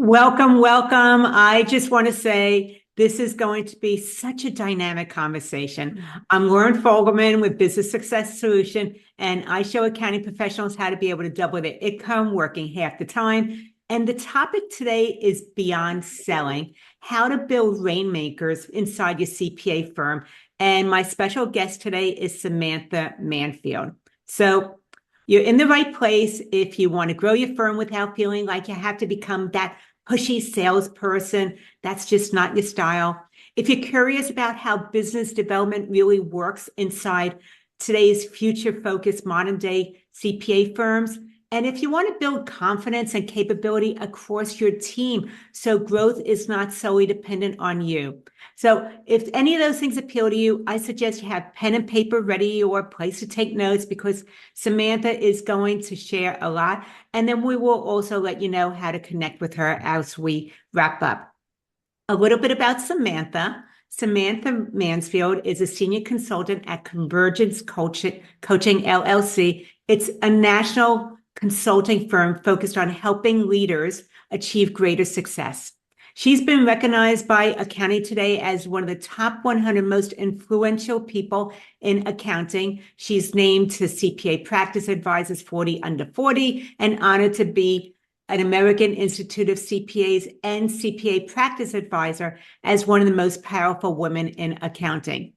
Welcome, welcome. I just want to say this is going to be such a dynamic conversation. I'm Lauren Fogelman with Business Success Solution, and I show accounting professionals how to be able to double their income working half the time. And the topic today is beyond selling, how to build rainmakers inside your CPA firm. And my special guest today is Samantha Mansfield. So you're in the right place if you want to grow your firm without feeling like you have to become that pushy salesperson. That's just not your style. If you're curious about how business development really works inside today's future-focused modern-day CPA firms, and if you want to build confidence and capability across your team so growth is not solely dependent on you. So if any of those things appeal to you, I suggest you have pen and paper ready or a place to take notes because Samantha is going to share a lot. And then we will also let you know how to connect with her as we wrap up. A little bit about Samantha. Samantha Mansfield is a senior consultant at Convergence Coaching LLC. It's a national consulting firm focused on helping leaders achieve greater success. She's been recognized by Accounting Today as one of the top 100 most influential people in accounting. She's named to CPA Practice Advisors 40 Under 40 and honored to be an American Institute of CPAs and CPA Practice Advisor as one of the most powerful women in accounting.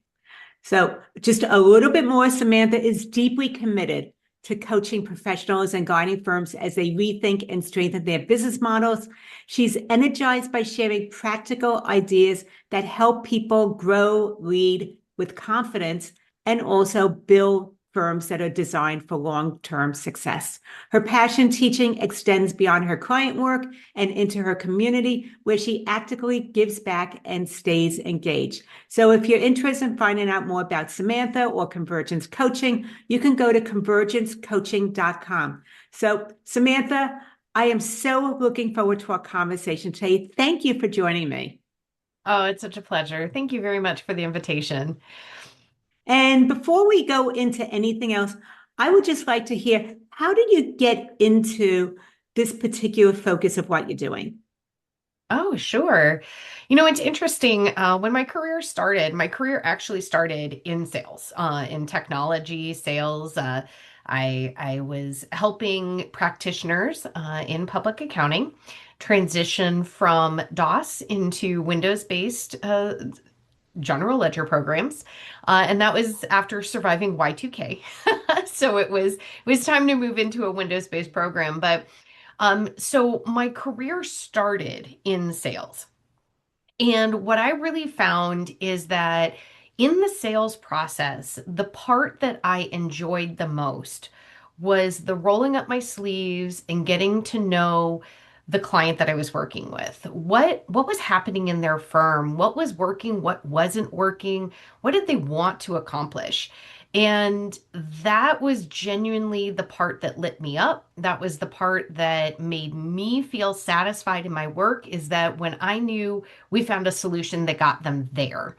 So just a little bit more, Samantha is deeply committed to coaching professionals and guiding firms as they rethink and strengthen their business models. She's energized by sharing practical ideas that help people grow, lead with confidence, and also build firms that are designed for long-term success. Her passion teaching extends beyond her client work and into her community, where she actively gives back and stays engaged. So if you're interested in finding out more about Samantha or Convergence Coaching, you can go to convergencecoaching.com. So Samantha, I am so looking forward to our conversation today. Thank you for joining me. Oh, it's such a pleasure. Thank you very much for the invitation. And before we go into anything else, I would just like to hear, how did you get into this particular focus of what you're doing? Oh, sure. It's interesting. When my career actually started in sales, in technology sales. I was helping practitioners in public accounting transition from DOS into Windows-based general ledger programs. And that was after surviving Y2K. So it was time to move into a Windows-based program. So my career started in sales. And what I really found is that in the sales process, the part that I enjoyed the most was the rolling up my sleeves and getting to know the client that I was working with. What was happening in their firm? What was working? What wasn't working? What did they want to accomplish? And that was genuinely the part that lit me up. That was the part that made me feel satisfied in my work, is that when I knew we found a solution that got them there.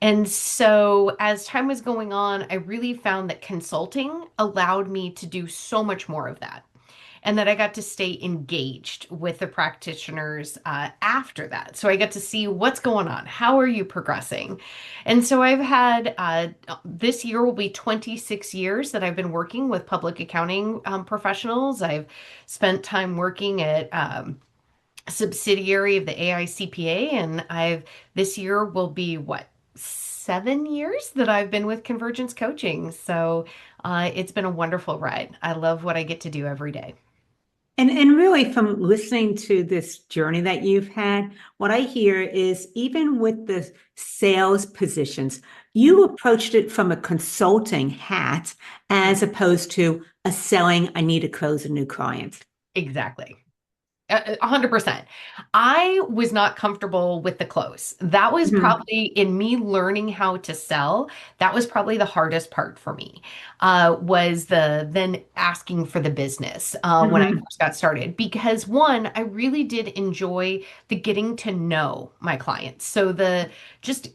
And so as time was going on, I really found that consulting allowed me to do so much more of that, and that I got to stay engaged with the practitioners after that. So I got to see what's going on. How are you progressing? And so I've had this year will be 26 years that I've been working with public accounting professionals. I've spent time working at subsidiary of the AICPA, and I've this year will be 7 years that I've been with Convergence Coaching. So it's been a wonderful ride. I love what I get to do every day. And really, from listening to this journey that you've had, what I hear is even with the sales positions, you approached it from a consulting hat as opposed to a selling, I need to close a new client. Exactly. 100%. I was not comfortable with the close. That was Mhm. probably in me learning how to sell. That was probably the hardest part for me. Was the then asking for the business when I Mhm. first got started. Because one, I really did enjoy the getting to know my clients. So the just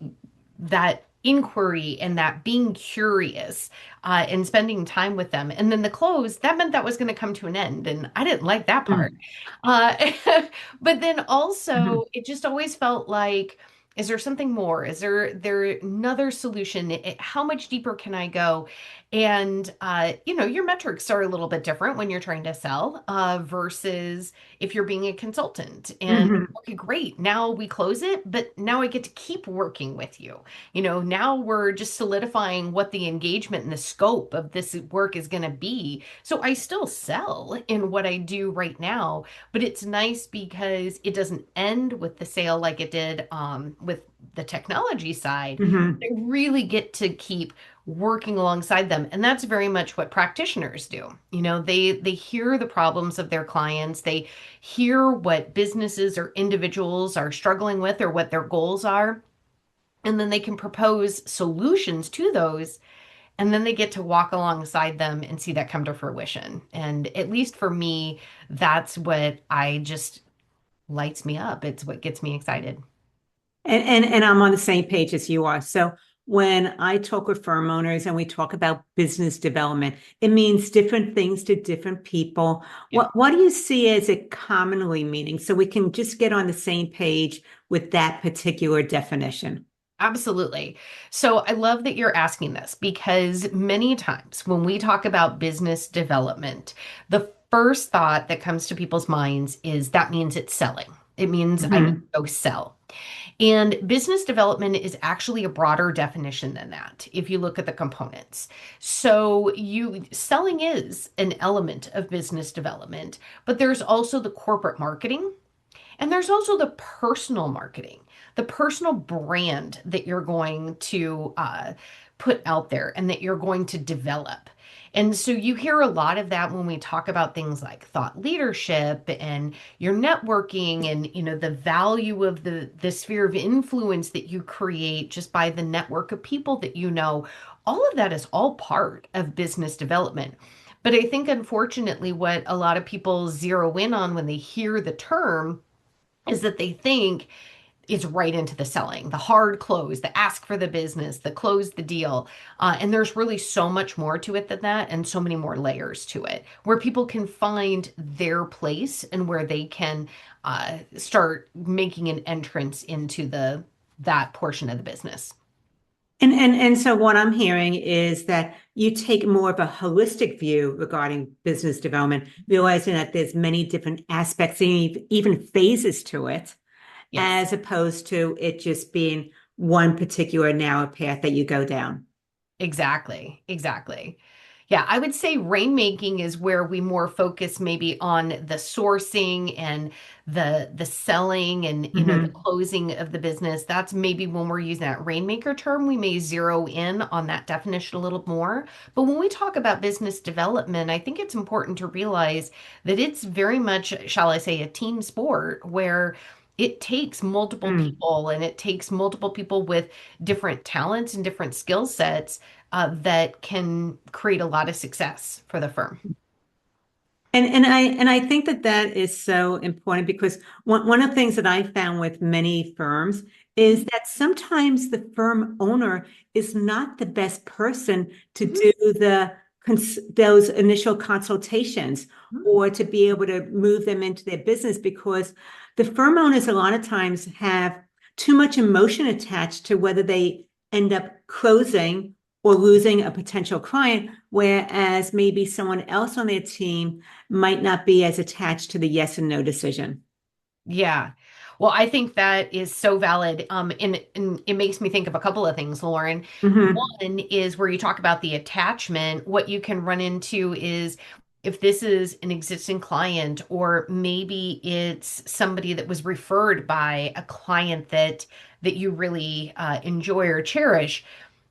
that inquiry and that being curious and spending time with them. And then the close, that meant that was going to come to an end. And I didn't like that part. Mm, Uh, but then also, mhm, it just always felt like, is there something more? Is there another solution? How much deeper can I go? And your metrics are a little bit different when you're trying to sell versus if you're being a consultant. And mhm. okay, great. Now we close it, but now I get to keep working with you. Now we're just solidifying what the engagement and the scope of this work is going to be. So I still sell in what I do right now, but it's nice because it doesn't end with the sale like it did with the technology side. Mhm. I really get to keep working alongside them, and that's very much what practitioners do. They hear the problems of their clients, they hear what businesses or individuals are struggling with or what their goals are, and then they can propose solutions to those, and then they get to walk alongside them and see that come to fruition. And at least for me, that's what I just lights me up. It's what gets me excited. And I'm on the same page as you are. So when I talk with firm owners and we talk about business development, it means different things to different people. Yeah. What do you see as it commonly meaning? So we can just get on the same page with that particular definition. Absolutely. So I love that you're asking this because many times when we talk about business development, the first thought that comes to people's minds is that means it's selling. It means I need to Mhm. go sell. And business development is actually a broader definition than that if you look at the components. So you selling is an element of business development, but there's also the corporate marketing and there's also the personal marketing, the personal brand that you're going to put out there and that you're going to develop. And so you hear a lot of that when we talk about things like thought leadership and your networking and the value of the sphere of influence that you create just by the network of people that you know. All of that is all part of business development. But I think unfortunately what a lot of people zero in on when they hear the term is that they think it's right into the selling, the hard close, the ask for the business, the close the deal. And there's really so much more to it than that, and so many more layers to it, where people can find their place and where they can start making an entrance into the that portion of the business. And so what I'm hearing is that you take more of a holistic view regarding business development, realizing that there's many different aspects and even phases to it, Yes. as opposed to it just being one particular narrow path that you go down. Exactly, exactly. Yeah, I would say rainmaking is where we more focus maybe on the sourcing and the selling and the Hmm. closing of the business. That's maybe when we're using that rainmaker term, we may zero in on that definition a little more. But when we talk about business development, I think it's important to realize that it's very much, shall I say, a team sport where it takes multiple Mm. people and it takes multiple people with different talents and different skill sets that can create a lot of success for the firm. And I think that that is so important because one of the things that I found with many firms is that sometimes the firm owner is not the best person to Mhm, do those initial consultations mhm. or to be able to move them into their business because the firm owners a lot of times have too much emotion attached to whether they end up closing or losing a potential client, whereas maybe someone else on their team might not be as attached to the yes and no decision. Yeah. Well, I think that is so valid. And it makes me think of a couple of things, Lauren. Hmm. One is where you talk about the attachment. What you can run into is if this is an existing client, or maybe it's somebody that was referred by a client that you really enjoy or cherish,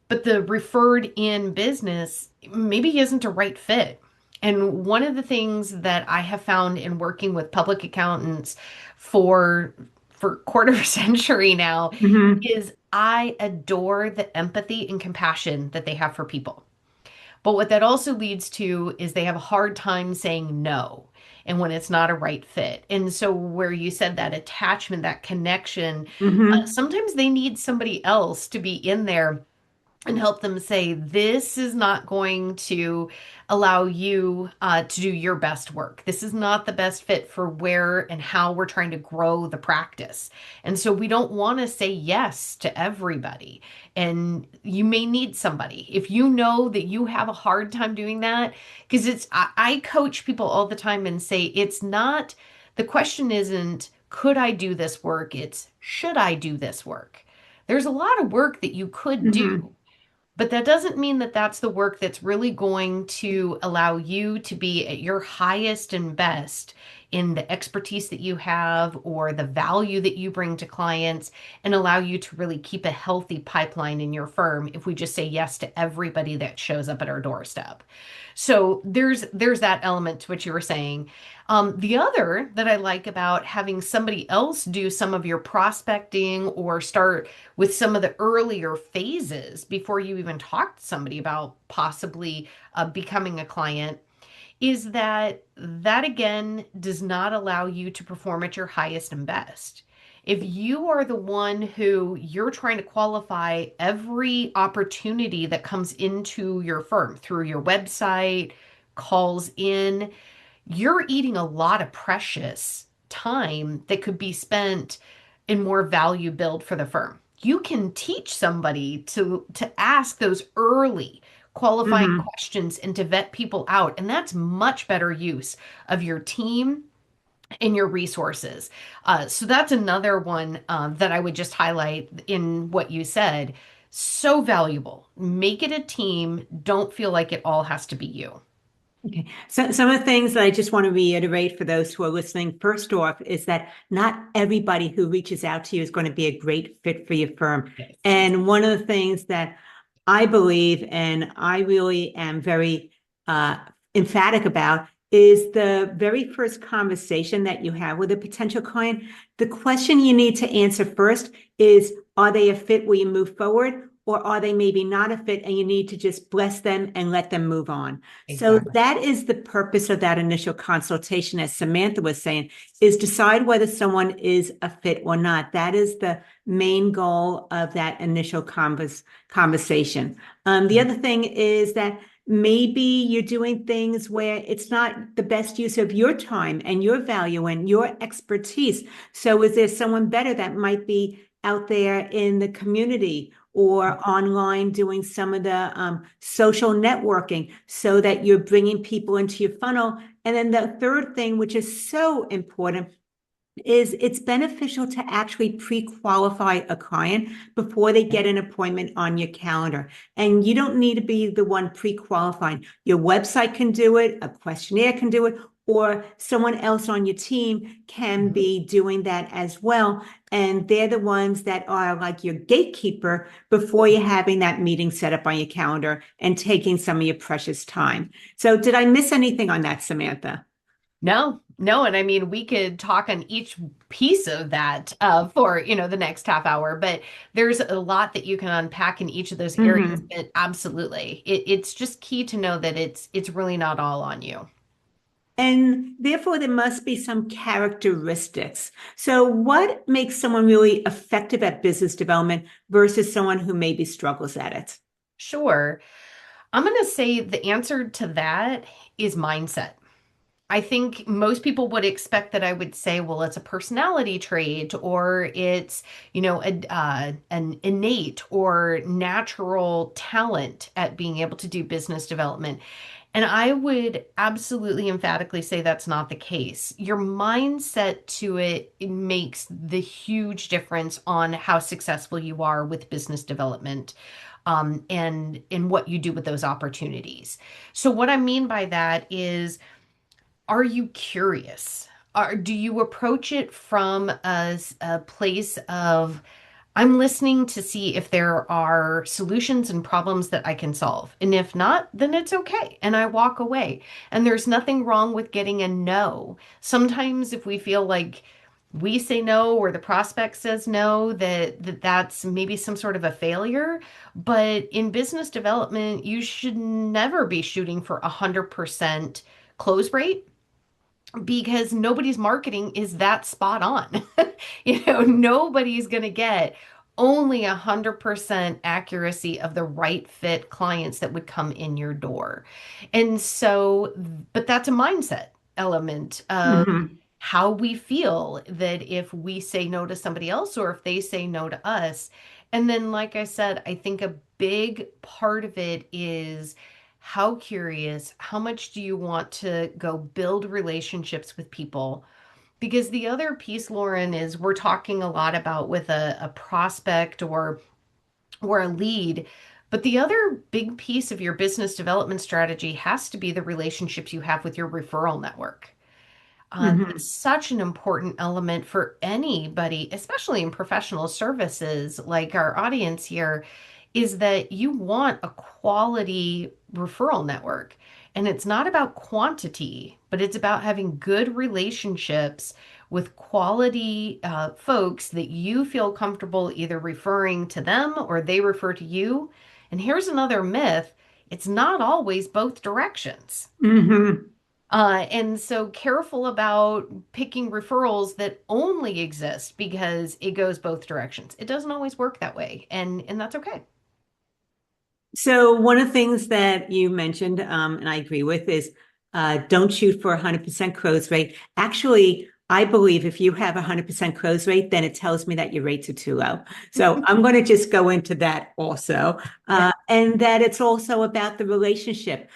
but the referred in business maybe isn't a right fit. And one of the things that I have found in working with public accountants for quarter century now Hmm. is I adore the empathy and compassion that they have for people. But what that also leads to is they have a hard time saying no and when it's not a right fit. And so where you said that attachment, that connection, Hmm. sometimes they need somebody else to be in there and help them say, this is not going to allow you to do your best work. This is not the best fit for where and how we're trying to grow the practice. And so we don't want to say yes to everybody. And you may need somebody. If you know that you have a hard time doing that, because I coach people all the time and say, it's not, the question isn't, could I do this work? It's, should I do this work? There's a lot of work that you could Hmm. do, but that doesn't mean that that's the work that's really going to allow you to be at your highest and best in the expertise that you have or the value that you bring to clients and allow you to really keep a healthy pipeline in your firm if we just say yes to everybody that shows up at our doorstep. So there's that element to what you were saying. The other that I like about having somebody else do some of your prospecting or start with some of the earlier phases before you even talk to somebody about possibly becoming a client is that again does not allow you to perform at your highest and best. If you are the one who you're trying to qualify every opportunity that comes into your firm through your website, calls in, you're eating a lot of precious time that could be spent in more value build for the firm. You can teach somebody to ask those early qualifying Hmm. questions and to vet people out, and that's much better use of your team and your resources. So that's another one that I would just highlight in what you said. So valuable. Make it a team. Don't feel like it all has to be you. Okay. So some of the things that I just want to reiterate for those who are listening, first off, is that not everybody who reaches out to you is going to be a great fit for your firm. Yes. And one of the things that I believe, and I really am very uh, emphatic about, is the very first conversation that you have with a potential client. The question you need to answer first is, are they a fit? Will you move forward? Or are they maybe not a fit and you need to just bless them and let them move on? So Exactly. that is the purpose of that initial consultation, as Samantha was saying, is decide whether someone is a fit or not. That is the main goal of that initial conversation. The other thing is that maybe you're doing things where it's not the best use of your time and your value and your expertise. So is there someone better that might be out there in the community or online doing some of the social networking so that you're bringing people into your funnel? And then the third thing, which is so important, is it's beneficial to actually pre-qualify a client before they get an appointment on your calendar. And you don't need to be the one pre-qualifying. Your website can do it, a questionnaire can do it, or someone else on your team can Mhm. be doing that as well. And they're the ones that are like your gatekeeper before you're having that meeting set up on your calendar and taking some of your precious time. So did I miss anything on that, Samantha? No, no, and I mean we could talk on each piece of that for the next half hour, but there's a lot that you can unpack in each of those areas. Mm-hmm. But absolutely, it's just key to know that it's really not all on you. And therefore, there must be some characteristics. So, what makes someone really effective at business development versus someone who maybe struggles at it? Sure, I'm going to say the answer to that is mindset. I think most people would expect that I would say, well, it's a personality trait or it's, an innate or natural talent at being able to do business development. And I would absolutely emphatically say that's not the case. Your mindset to it makes the huge difference on how successful you are with business development, and in what you do with those opportunities. So what I mean by that is, are you curious? Do you approach it from a place of, I'm listening to see if there are solutions and problems that I can solve. And if not, then it's okay. And I walk away. And there's nothing wrong with getting a no. Sometimes if we feel like we say no or the prospect says no, that's maybe some sort of a failure. But in business development, you should never be shooting for 100% close rate because nobody's marketing is that spot on. Nobody's going to get only 100% accuracy of the right fit clients that would come in your door. And so, but that's a mindset element of Hmm. how we feel that if we say no to somebody else or if they say no to us. And then, like I said, I think a big part of it is how curious, how much do you want to go build relationships with people? Because the other piece, Lauren, is we're talking a lot about with a prospect or a lead. But the other big piece of your business development strategy has to be the relationships you have with your referral network. That's Hmm. such an important element for anybody, especially in professional services like our audience here, is that you want a quality referral network. And it's not about quantity, but it's about having good relationships with quality folks that you feel comfortable either referring to them or they refer to you. And here's another myth, it's not always both directions. Hmm. And so careful about picking referrals that only exist because it goes both directions. It doesn't always work that way, and that's okay. So one of the things that you mentioned, and I agree with, is don't shoot for 100% close rate. Actually, I believe if you have 100% close rate, then it tells me that your rates are too low. So I'm going to just go into that also, Yeah. and that it's also about the relationship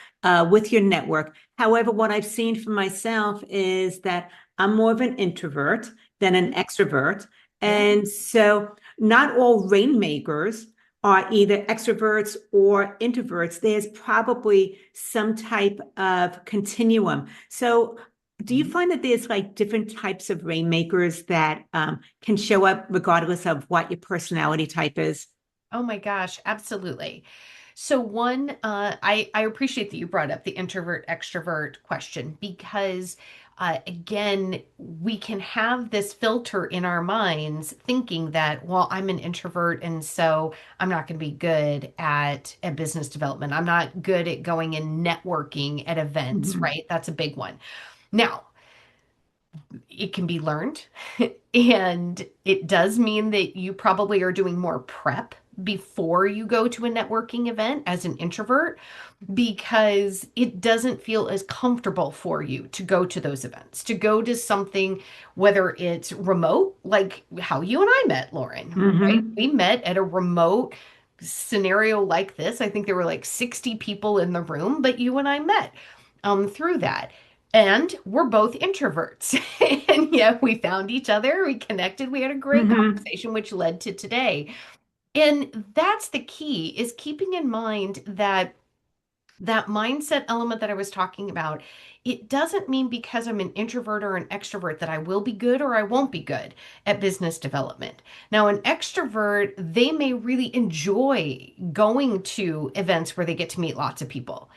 with your network. However, what I've seen for myself is that I'm more of an introvert than an extrovert, Yeah. and so not all rainmakers are either extroverts or introverts. There's probably some type of continuum. So, do you Mhm. find that there's like different types of rainmakers that can show up regardless of what your personality type is? Oh my gosh, absolutely. So one, I appreciate that you brought up the introvert extrovert question because again, we can have this filter in our minds thinking that, well, I'm an introvert and so I'm not going to be good at business development. I'm not good at going and networking at events, Mhm. right? That's a big one. Now, it can be learned. And it does mean that you probably are doing more prep before you go to a networking event as an introvert because it doesn't feel as comfortable for you to go to those events, to go to something, whether it's remote, like how you and I met, Lauren, right? Mhm. We met at a remote scenario like this. I think there were like 60 people in the room, but you and I met through that. And we're both introverts. And yeah, we found each other, we connected, we had a great Mhm. conversation, which led to today. And that's the key is keeping in mind that that mindset element that I was talking about, it doesn't mean because I'm an introvert or an extrovert that I will be good or I won't be good at business development. Now, an extrovert, they may really enjoy going to events where they get to meet lots of people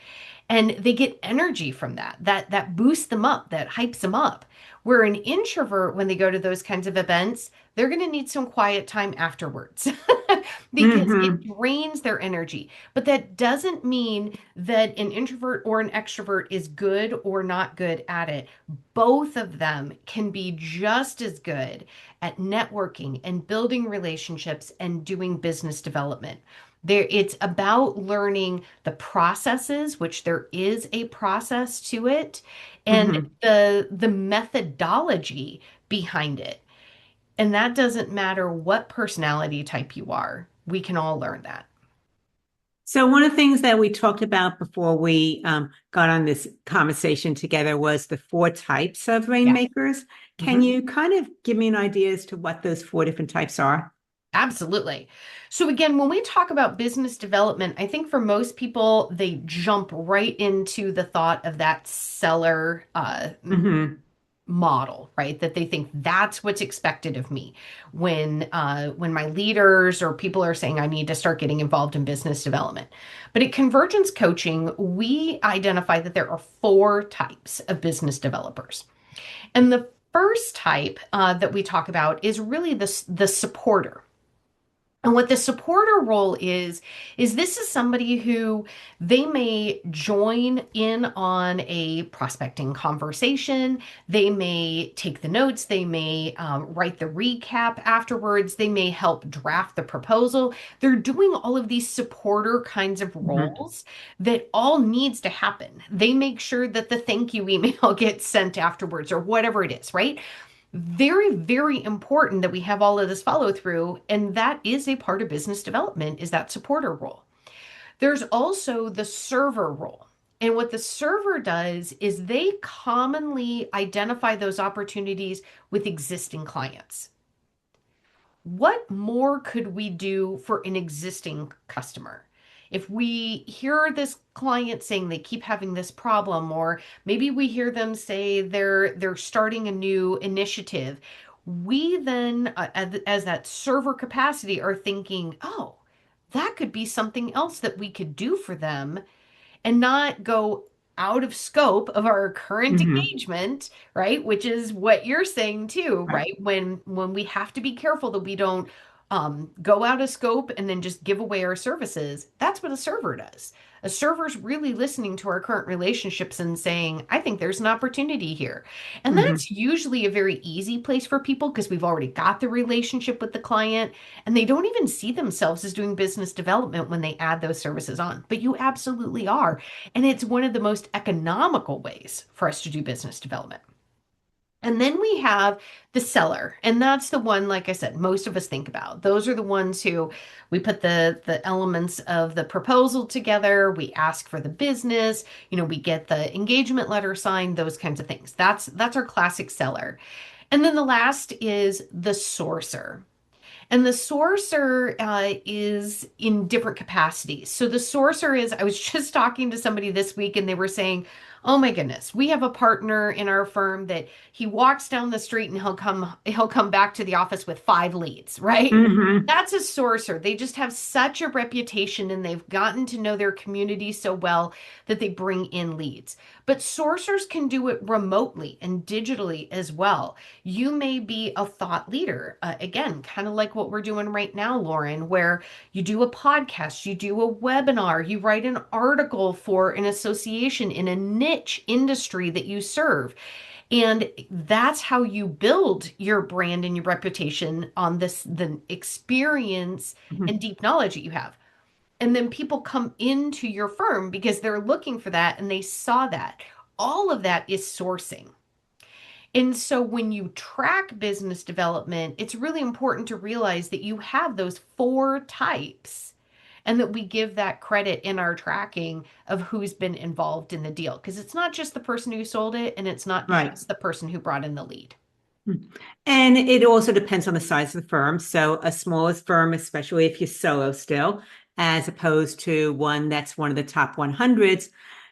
and they get energy from that boosts them up, that hypes them up. Where an introvert, when they go to those kinds of events, they're going to need some quiet time afterwards because it Mhm. drains their energy. But that doesn't mean that an introvert or an extrovert is good or not good at it. Both of them can be just as good at networking and building relationships and doing business development. There, it's about learning the processes, which there is a process to it, and Mhm. the methodology behind it. And that doesn't matter what personality type you are. We can all learn that. So one of the things that we talked about before we got on this conversation together was the four types of Yeah. rainmakers. Can Mhm. you kind of give me an idea as to what those four different types are? Absolutely. So again, when we talk about business development, I think for most people, they jump right into the thought of that seller Hmm. model, right? That they think that's what's expected of me when my leaders or people are saying I need to start getting involved in business development. But at Convergence Coaching, we identify that there are four types of business developers. And the first type that we talk about is really the supporter. And what the supporter role is this is somebody who they may join in on a prospecting conversation. They may take the notes. They may write the recap afterwards. They may help draft the proposal. They're doing all of these supporter kinds of Mhm. roles that all needs to happen. They make sure that the thank you email gets sent afterwards or whatever it is, right? Very, very important that we have all of this follow through. And that is a part of business development is that supporter role. There's also the server role. And what the server does is they commonly identify those opportunities with existing clients. What more could we do for an existing customer? If we hear this client saying they keep having this problem, or maybe we hear them say they're starting a new initiative, we then, as that server capacity, are thinking, oh, that could be something else that we could do for them and not go out of scope of our current Mhm. engagement, right? Which is what you're saying too, Right. right? When we have to be careful that we don't go out of scope and then just give away our services. That's what a server does. A server's really listening to our current relationships and saying, I think there's an opportunity here. And Mhm. that's usually a very easy place for people because we've already got the relationship with the client and they don't even see themselves as doing business development when they add those services on. But you absolutely are. And it's one of the most economical ways for us to do business development. And then we have the seller, and that's the one, like I said, most of us think about. Those are the ones who we put the elements of the proposal together, we ask for the business, we get the engagement letter signed, those kinds of things. That's our classic seller. And then the last is the sourcer. And the sourcer is in different capacities. So the sourcer is, I was just talking to somebody this week and they were saying, oh my goodness, we have a partner in our firm that he walks down the street and he'll come back to the office with 5 leads, right? Mhm. That's a sourcer. They just have such a reputation and they've gotten to know their community so well that they bring in leads. But sourcers can do it remotely and digitally as well. You may be a thought leader. Again, kind of like what we're doing right now, Lauren, where you do a podcast, you do a webinar, you write an article for an association in a niche industry that you serve. And that's how you build your brand and your reputation on the experience Mhm. and deep knowledge that you have. And then people come into your firm because they're looking for that and they saw that. All of that is sourcing. And so when you track business development, it's really important to realize that you have those 4 types and that we give that credit in our tracking of who's been involved in the deal. Because it's not just the person who sold it and it's not Right. just the person who brought in the lead. And it also depends on the size of the firm. So a smallest firm, especially if you're solo still, as opposed to one that's one of the top 100s,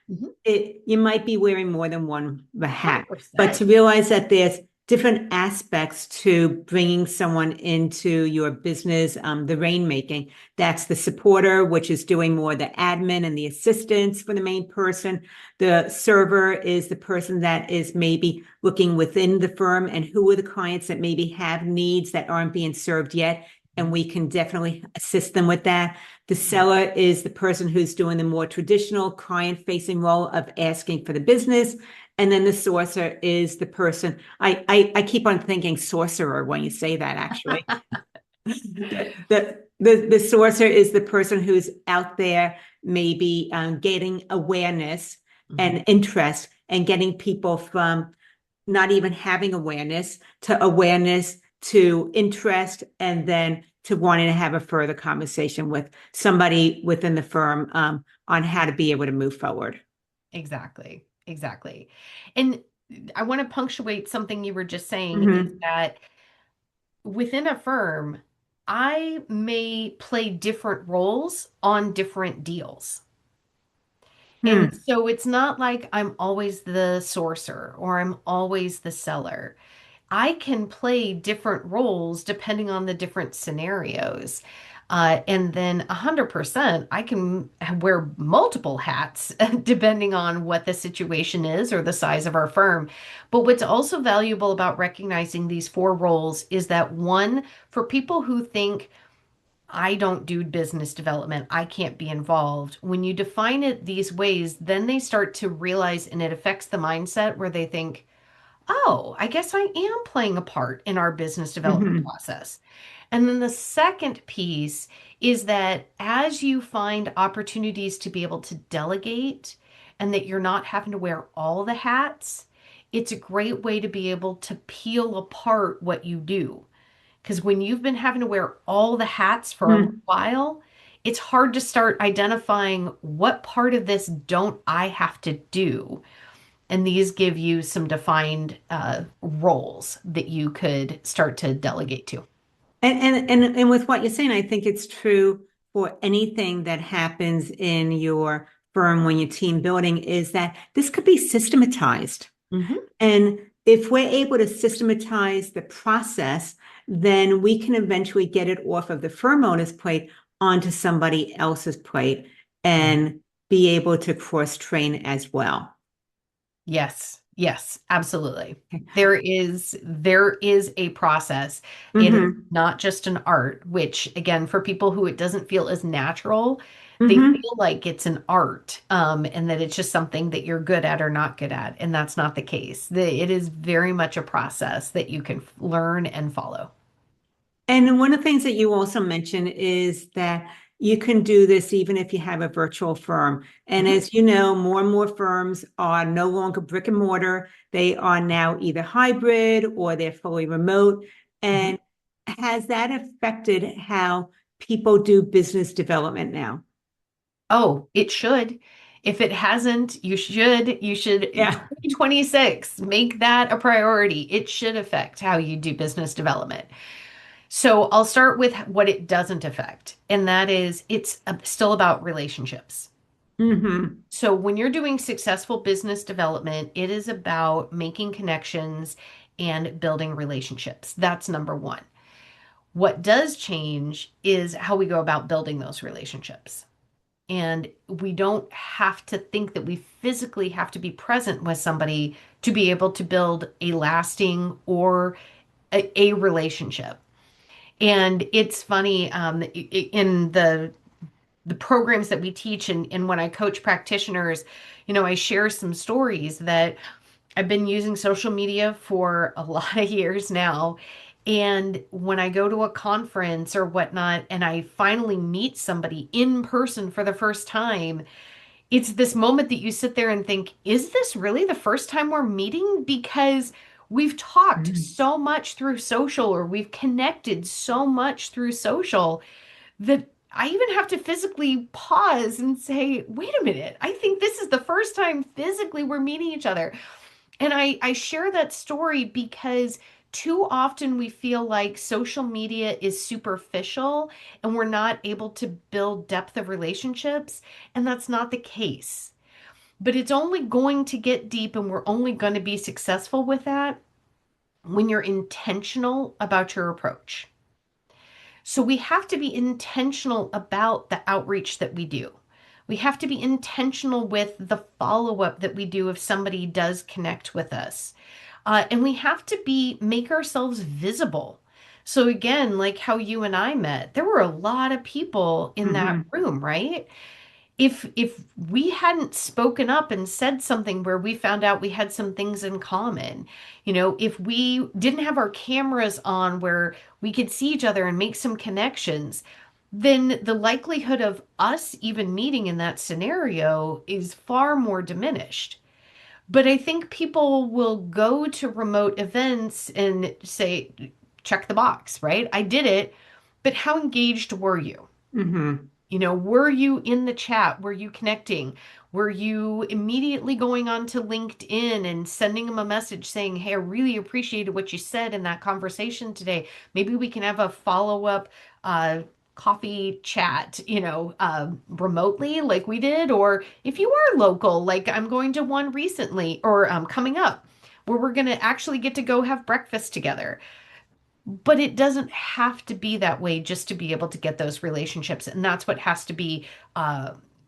Mhm. you might be wearing more than one hat. But 100%. to realize that there's different aspects to bringing someone into your business, the rainmaking, that's the supporter, which is doing more the admin and the assistance for the main person. The server is the person that is maybe looking within the firm and who are the clients that maybe have needs that aren't being served yet. And we can definitely assist them with that. The seller is the person who's doing the more traditional client-facing role of asking for the business. And then the sourcer is the person. I keep on thinking sorcerer when you say that, actually. The sourcer is the person who's out there maybe getting awareness Mhm. and interest and getting people from not even having awareness to awareness to interest and then to wanting to have a further conversation with somebody within the firm on how to be able to move forward. Exactly. Exactly. And I want to punctuate something you were just saying is Mm-hmm. that within a firm, I may play different roles on different deals. And Hmm. so it's not like I'm always the sourcer or I'm always the seller. I can play different roles depending on the different scenarios. And then 100%, I can wear multiple hats depending on what the situation is or the size of our firm. But what's also valuable about recognizing these 4 roles is that one, for people who think, I don't do business development. I can't be involved. When you define it these ways, then they start to realize, and it affects the mindset where they think, oh, I guess I am playing a part in our business development Hmm. process. And then the second piece is that as you find opportunities to be able to delegate and that you're not having to wear all the hats, it's a great way to be able to peel apart what you do. Because when you've been having to wear all the hats for a little while, it's hard to start identifying what part of this don't I have to do. And these give you some defined roles that you could start to delegate to. And with what you're saying, I think it's true for anything that happens in your firm when you're team building, is that this could be systematized. Hmm. And if we're able to systematize the process, then we can eventually get it off of the firm owner's plate onto somebody else's plate and be able to cross train as well. Yes, yes, absolutely. There is a process. It is Hmm. not just an art, which again, for people who it doesn't feel as natural, they Hmm. feel like it's an art, and that it's just something that you're good at or not good at, and that's not the case. It is very much a process that you can learn and follow. And one of the things that you also mentioned is that you can do this even if you have a virtual firm. And Mhm, as you know, more and more firms are no longer brick and mortar. They are now either hybrid or they're fully remote. mhm. And has that affected how people do business development now? Oh, it should. If it hasn't, you should Yeah. 2026 make that a priority. It should affect how you do business development. So I'll start with what it doesn't affect, and that is it's still about relationships. Hmm. So when you're doing successful business development, it is about making connections and building relationships. That's number one. What does change is how we go about building those relationships. And we don't have to think that we physically have to be present with somebody to be able to build a lasting or a relationship. And it's funny, in the programs that we teach and when I coach practitioners, I share some stories that I've been using social media for a lot of years now. And when I go to a conference or whatnot, and I finally meet somebody in person for the first time, it's this moment that you sit there and think, is this really the first time we're meeting? Because we've talked so much through social or we've connected so much through social that I even have to physically pause and say, wait a minute, I think this is the first time physically we're meeting each other. And I share that story because too often we feel like social media is superficial and we're not able to build depth of relationships. And that's not the case. But it's only going to get deep and we're only going to be successful with that when you're intentional about your approach. So we have to be intentional about the outreach that we do. We have to be intentional with the follow up that we do if somebody does connect with us. And we have to make ourselves visible. So again, like how you and I met, there were a lot of people in that Hmm. room, right? If we hadn't spoken up and said something where we found out we had some things in common, if we didn't have our cameras on where we could see each other and make some connections, then the likelihood of us even meeting in that scenario is far more diminished. But I think people will go to remote events and say, check the box, right? I did it, but how engaged were you? Hmm. Were you in the chat? Were you connecting? Were you immediately going on to LinkedIn and sending them a message saying, hey, I really appreciated what you said in that conversation today. Maybe we can have a follow-up coffee chat, remotely like we did. Or if you are local, like I'm going to one recently or coming up where we're going to actually get to go have breakfast together. But it doesn't have to be that way just to be able to get those relationships. And that's what has to be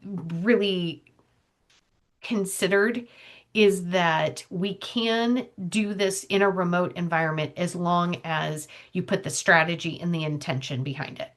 really considered is that we can do this in a remote environment as long as you put the strategy and the intention behind it.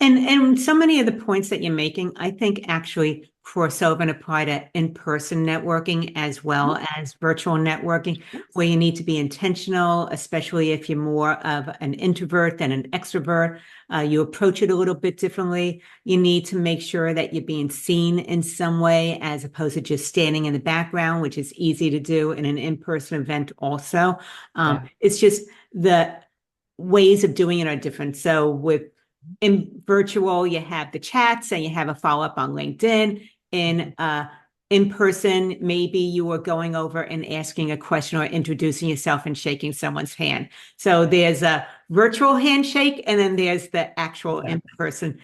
And so many of the points that you're making, I think actually cross over and apply to in-person networking as well as virtual networking, where Yes. you need to be intentional, especially if you're more of an introvert than an extrovert. You approach it a little bit differently. You need to make sure that you're being seen in some way as opposed to just standing in the background, which is easy to do in an in-person event also. Yeah. It's just the ways of doing it are different. So with in virtual, you have the chats and you have a follow-up on LinkedIn. In person, maybe you are going over and asking a question or introducing yourself and shaking someone's hand. So there's a virtual handshake and then there's the actual Exactly. in-person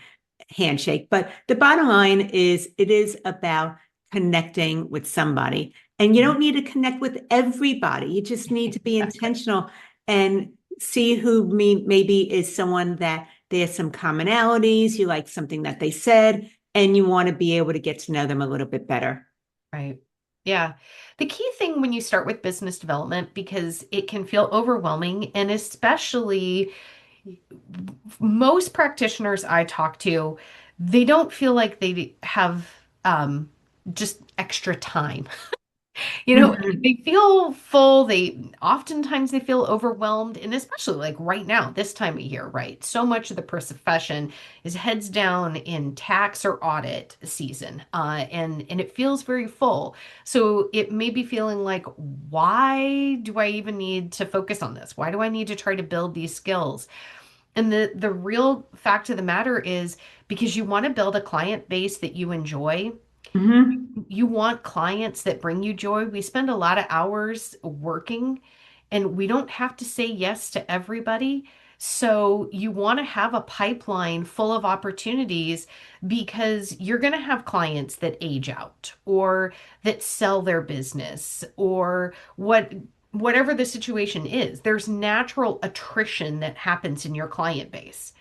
handshake. But the bottom line is it is about connecting with somebody. And you don't need to connect with everybody. You just need to be Exactly. intentional and see who maybe is someone that there's some commonalities, you like something that they said, and you want to be able to get to know them a little bit better. Right. Yeah. The key thing when you start with business development, because it can feel overwhelming, and especially most practitioners I talk to, they don't feel like they have just extra time. You know, Mhm. they feel full. They feel overwhelmed, and especially like right now, this time of year, right? So much of the profession is heads down in tax or audit season, and it feels very full. So it may be feeling like, why do I even need to focus on this? Why do I need to try to build these skills? And the real fact of the matter is because you want to build a client base that you enjoy. Mhm. You want clients that bring you joy. We spend a lot of hours working and we don't have to say yes to everybody. So you want to have a pipeline full of opportunities because you're going to have clients that age out or that sell their business or whatever the situation is. There's natural attrition that happens in your client base.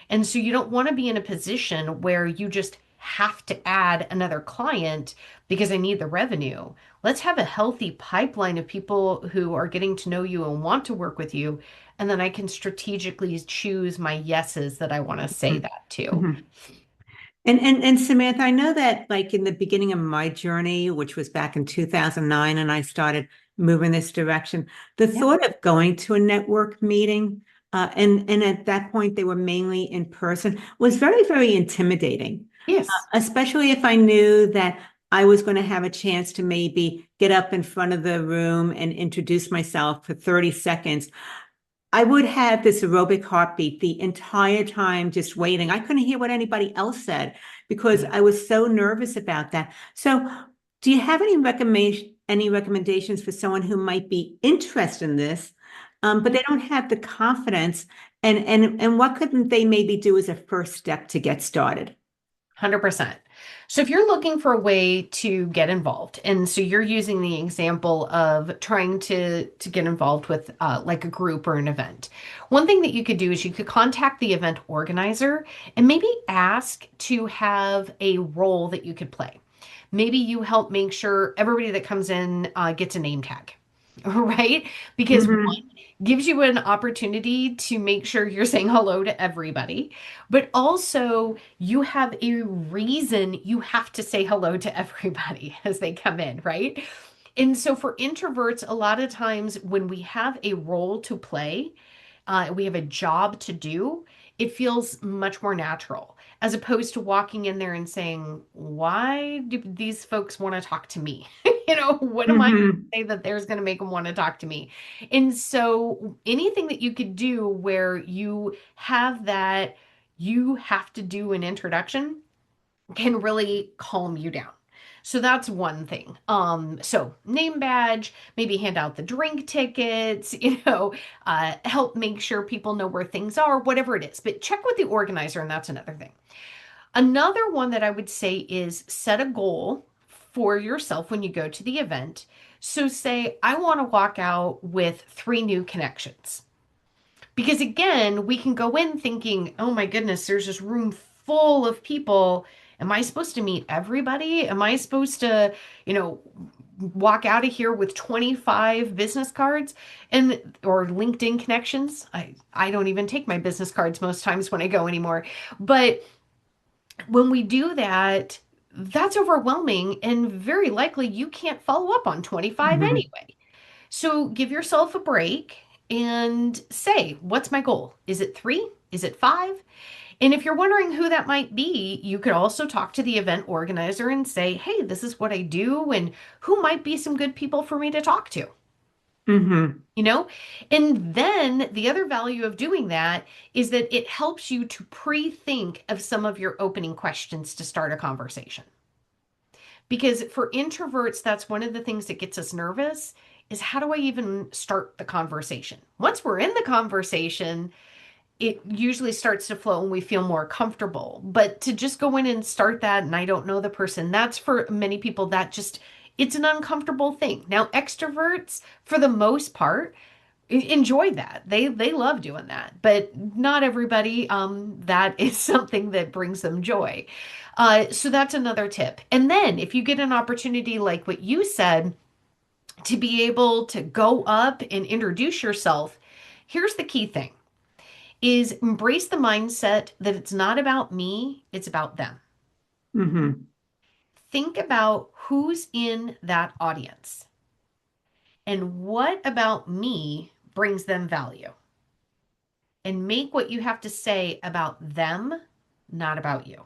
And so you don't want to be in a position where you just have to add another client because I need the revenue. Let's have a healthy pipeline of people who are getting to know you and want to work with you. And then I can strategically choose my yeses that I want to say that to. Mhm. And Samantha, I know that like in the beginning of my journey, which was back in 2009, and I started moving this direction, the Yeah. thought of going to a network meeting, and at that point they were mainly in person, was very, very intimidating, Yes. especially if I knew that I was going to have a chance to maybe get up in front of the room and introduce myself for 30 seconds. I would have this aerobic heartbeat the entire time just waiting. I couldn't hear what anybody else said because Right. I was so nervous about that. So, do you have any recommendations for someone who might be interested in this, but they don't have the confidence? And what could they maybe do as a first step to get started? 100%. So if you're looking for a way to get involved, and so you're using the example of trying to get involved with like a group or an event, one thing that you could do is you could contact the event organizer and maybe ask to have a role that you could play. Maybe you help make sure everybody that comes in gets a name tag, right? Because one Hmm. gives you an opportunity to make sure you're saying hello to everybody, but also you have a reason you have to say hello to everybody as they come in, right? And so for introverts, a lot of times when we have a role to play, we have a job to do, it feels much more natural as opposed to walking in there and saying, why do these folks want to talk to me? What am I going Hmm. to say that there's going to make them want to talk to me? And so anything that you could do where you have that, you have to do an introduction can really calm you down. So that's one thing. So name badge, maybe hand out the drink tickets, help make sure people know where things are, whatever it is. But check with the organizer, and that's another thing. Another one that I would say is set a goal for yourself when you go to the event. So say, I want to walk out with 3 new connections. Because again, we can go in thinking, oh my goodness, there's this room full of people. Am I supposed to meet everybody? Am I supposed to, you know, walk out of here with 25 business cards and or LinkedIn connections. I don't even take my business cards most times when I go anymore. But when we do that, that's overwhelming and very likely you can't follow up on 25 Mhm. anyway. So give yourself a break and say, what's my goal? Is it 3? Is it 5? And if you're wondering who that might be, you could also talk to the event organizer and say, hey, this is what I do, and who might be some good people for me to talk to, Mhm. you know? And then the other value of doing that is that it helps you to pre-think of some of your opening questions to start a conversation. Because for introverts, that's one of the things that gets us nervous is how do I even start the conversation? Once we're in the conversation, it usually starts to flow and we feel more comfortable. But to just go in and start that and I don't know the person, that's for many people that just it's an uncomfortable thing. Now, extroverts, for the most part, enjoy that. They love doing that, but not everybody. That is something that brings them joy. So that's another tip. And then if you get an opportunity like what you said to be able to go up and introduce yourself, here's the key thing is embrace the mindset that it's not about me, it's about them. Mhm. Think about who's in that audience and what about me brings them value. And make what you have to say about them, not about you.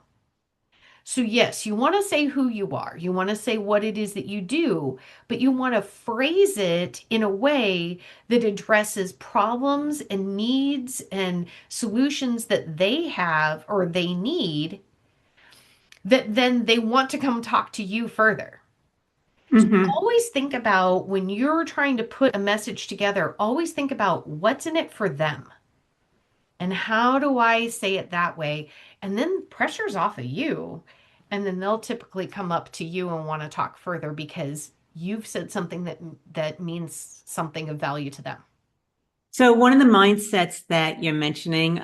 So, yes, you want to say who you are, you want to say what it is that you do, but you want to phrase it in a way that addresses problems and needs and solutions that they have or they need that then they want to come talk to you further. So Mhm. always think about when you're trying to put a message together, always think about what's in it for them. And how do I say it that way? And then pressure's off of you. And then they'll typically come up to you and want to talk further because you've said something that means something of value to them. So one of the mindsets that you're mentioning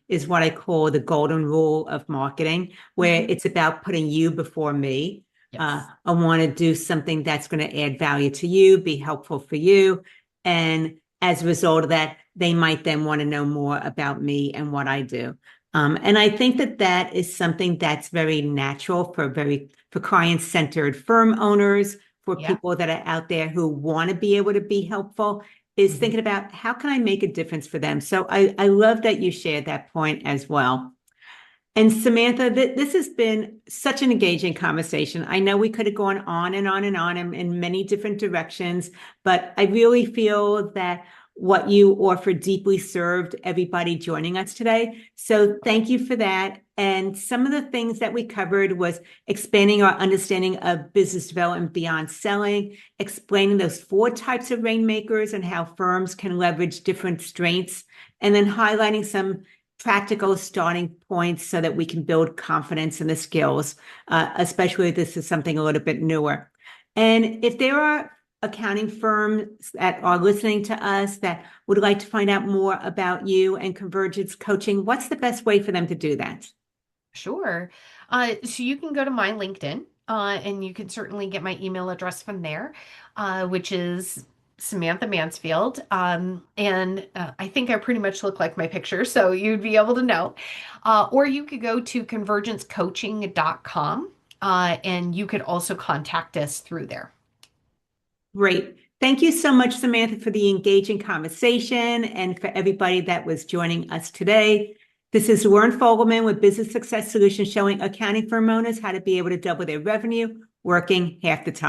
is what I call the golden rule of marketing, where Mhm. it's about putting you before me. Yes. I want to do something that's going to add value to you, be helpful for you. And as a result of that, they might then want to know more about me and what I do. And I think that that is something that's very natural for client-centered firm owners, for Yeah. people that are out there who want to be able to be helpful is Mhm. thinking about how can I make a difference for them. So I love that you shared that point as well. And Samantha, this has been such an engaging conversation. I know we could have gone on and on and on in many different directions, but I really feel that what you offer deeply served everybody joining us today. So thank you for that. And some of the things that we covered was expanding our understanding of business development beyond selling, explaining those 4 types of rainmakers and how firms can leverage different strengths, and then highlighting some practical starting points so that we can build confidence in the skills, especially if this is something a little bit newer. And if there are accounting firms that are listening to us that would like to find out more about you and Convergence coaching, what's the best way for them to do that? Sure. So you can go to my LinkedIn, and you can certainly get my email address from there, which is Samantha Mansfield. And I think I pretty much look like my picture, so you'd be able to know. Or you could go to convergencecoaching.com, and you could also contact us through there. Great. Thank you so much, Samantha, for the engaging conversation and for everybody that was joining us today. This is Lauren Fogelman with Business Success Solutions showing accounting firm owners how to be able to double their revenue working half the time.